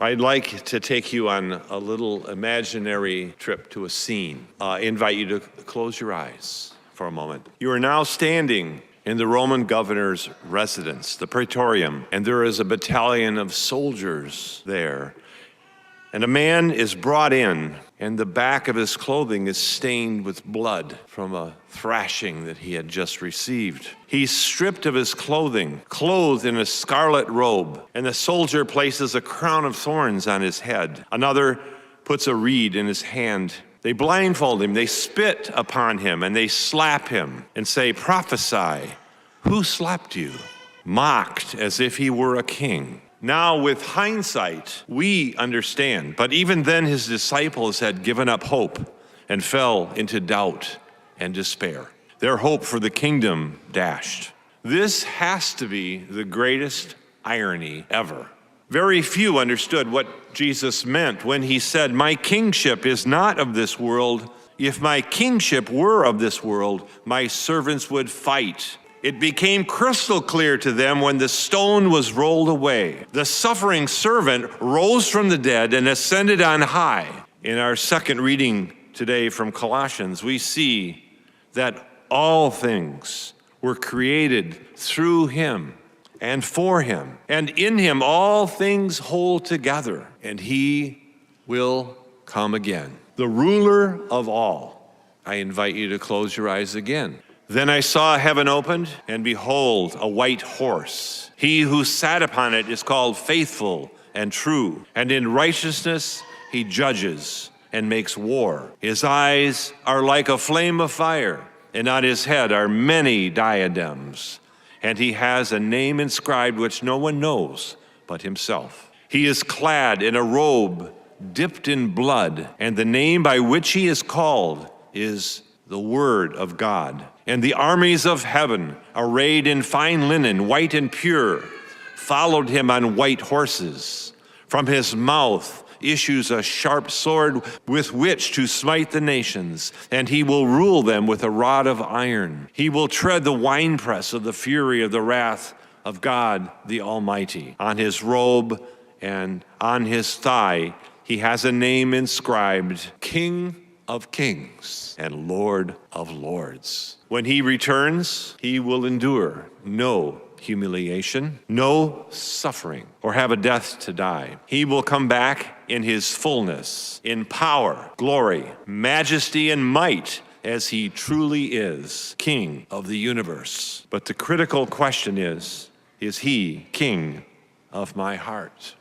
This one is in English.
I'd like to take you on a little imaginary trip to a scene. Invite you to close your eyes for a moment. You are now standing in the Roman governor's residence, the Praetorium, and there is a battalion of soldiers there. And a man is brought in, and the back of his clothing is stained with blood from a thrashing that he had just received. He's stripped of his clothing, clothed in a scarlet robe, and the soldier places a crown of thorns on his head. Another puts a reed in his hand. They blindfold him, they spit upon him, and they slap him and say, "Prophesy, who slapped you?" Mocked as if he were a king. Now, with hindsight, we understand, but even then his disciples had given up hope and fell into doubt and despair. Their hope for the kingdom dashed. This has to be the greatest irony ever. Very few understood what Jesus meant when he said, "My kingship is not of this world. If my kingship were of this world, my servants would fight." It became crystal clear to them when the stone was rolled away. The suffering servant rose from the dead and ascended on high. In our second reading today from Colossians, we see that all things were created through him and for him. And in him all things hold together, and he will come again. The ruler of all. I invite you to close your eyes again. Then I saw heaven opened, and behold, a white horse. He who sat upon it is called Faithful and True, and in righteousness he judges and makes war. His eyes are like a flame of fire, and on his head are many diadems. And he has a name inscribed which no one knows but himself. He is clad in a robe dipped in blood, and the name by which he is called is the Word of God. And the armies of heaven, arrayed in fine linen, white and pure, followed him on white horses. From his mouth issues a sharp sword with which to smite the nations, and he will rule them with a rod of iron. He will tread the winepress of the fury of the wrath of God the Almighty. On his robe and on his thigh he has a name inscribed, King of Kings and Lord of Lords. When he returns, he will endure no humiliation, no suffering, or have a death to die. He will come back in his fullness, in power, glory, majesty, and might, as he truly is King of the universe. But the critical question is he King of my heart?